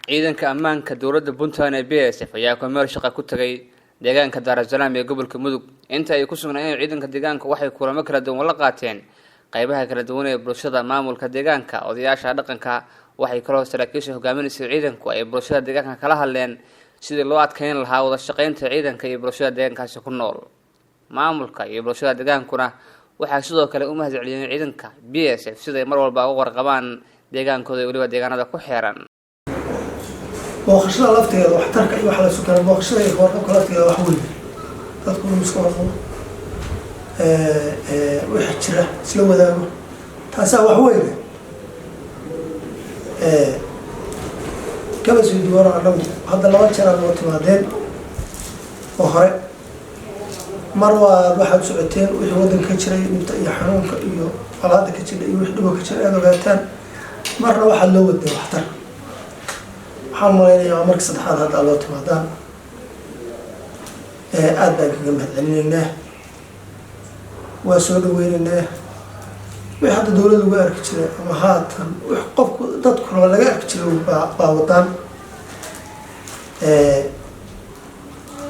ciidanka ammaanka dowladda Puntland ee BSF ayaa kormeer shaqo ku tagay deegaanka Dar es Salaam ee gobolka Mudug inta ay ku sugnaayeen ciidanka deegaanka waxay kulamo kala duwan la qaateen qaybaha kala duwan ee bulshada maamulka deegaanka odayaasha dhaqanka waxay kaloo saraakiisha hogaaminaysa ciidanku ay bulshada deegaanka kala hadleen sidii loo adkeyn lahaa wada shaqeynta ciidanka iyo bulshada deegaankaasi ku nool maamulka iyo bulshada deegaankuna waxay sidoo kale u mahadceliyeen ciidanka BSF sida mar walba uga warqabaan deegaankooda iyo waliba deegaanada ku xeeran booqashada lafteeda waxtarka iyo wax la soo booqashada iyo warqabka lafteeda wax weyn dadku isku warqabo wixii jira isla wadaago taasa wax weyn kaba soo duwara anagu hadda laba jeer aan timaadeen oo hore mar waa waxa socoteen wixii wadanka jiray inta iyo xanuunka iyo qalaada ka jiray iyo wixii dhibka jiray aad ogaataan marna waxa loo waday waxtar waxaan malaynayaa marka saddexaad hadda loo timaadaan aad baan kaga mahadcelinaynaa waa soo dhaweynaynaa wixii hadda dowladda lagu arki jiray ama haatan wix qofku dadkuna laga arki jiray baa wadaan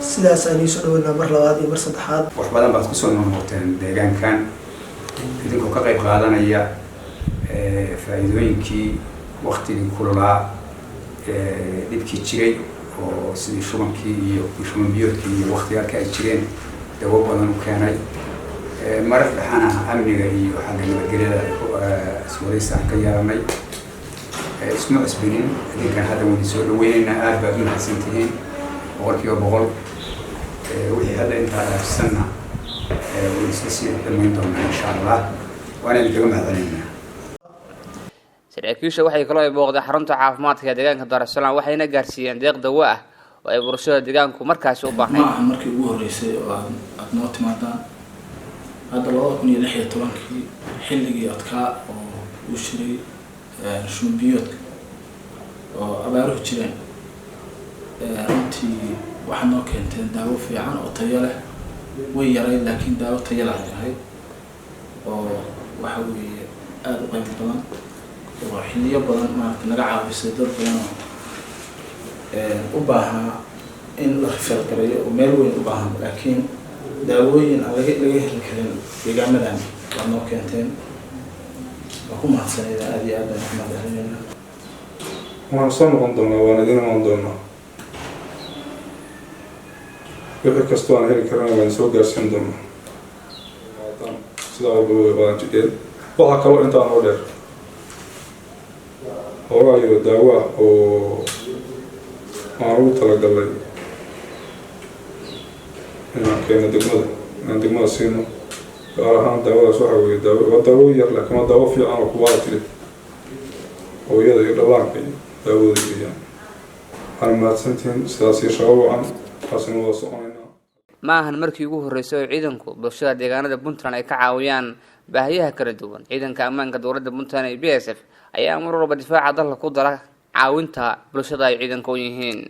sidaas aan soo dhaweynaa mar labaad iyo mar saddexaad wax badan baad kusoo noqoteen deegaankan idinkoo ka qayb qaadanaya faa'iidooyinkii waqtigii kululaa dhibkii jiray oo sidii shubankii iyo shuban biyoodkii iyo waqtigalka ay jireen dawo badan u keenay marar dhaxana amniga iyo xagga nabadgelyada iswaraysa ka yeelanay isma cusbinin idinkan hadda wadi soo dhaweynaynaa aad baad u mahadsantihiin boqolkiiba boqol wixii hadda intaa dhaafsanna way iska sii dhammayn doonaa insha allah waana idinkaga mahadcelinaynaa saraakiisha waxay kaloo booqdeen xarunta caafimaadka ee deegaanka Dar es Salaam waxayna gaarsiiyeen deeq dawo ah oo ay bulshada deegaanku markaas u baahnay markii ugu horeysay oo aad noo timaadaan hadda 2016 xilligii adkaa oo uu shiray shuban biyoodka oo abaaruhu jireen runtii waxaa noo keenteen daawo fiican oo tayo leh way yaray laakiin daawo tayo leh yahay oo waxa weeye aad u qiimo badan oo xilliyo badan maaragtay naga caawisay dad badan oo u baahnaa in la rifeelgareeyo oo meel weyn u baahan laakiin daawooyin aan laga heli karin deegaamadan waa noo keenteen waa ku mahadsanayda aad iyo aad baan ku mahadcelinaynaa waan soo noqon doonaa waan idin noqon doonaa wixii kastoo aan heli karana waan soo gaarsiin doonaa sidaa walba way badan jideen waxaa kaloo intaan oo dheer hoogayo daawo ah oo aan ugu talagalay inaan keeno degmada siino gaar ahaan daawadaas waxaa weeye daawo yar laakiin waa daawo fiican oo kuwaala tiri hooyada iyo dhallaanka iyo daawada geeyaan waxaana mahadsantihiin sidaas iyo shaqo wacan taasina wada soconaynaa ma ahan markii ugu horeysay oo ciidanku bulshada deegaanada Puntland ay ka caawiyaan baahiyaha kala duwan ciidanka ammaanka dowladda Puntland ee BSF ayaa mar walba difaaca dalka ku dara caawinta bulshada ay ciidanku yihiin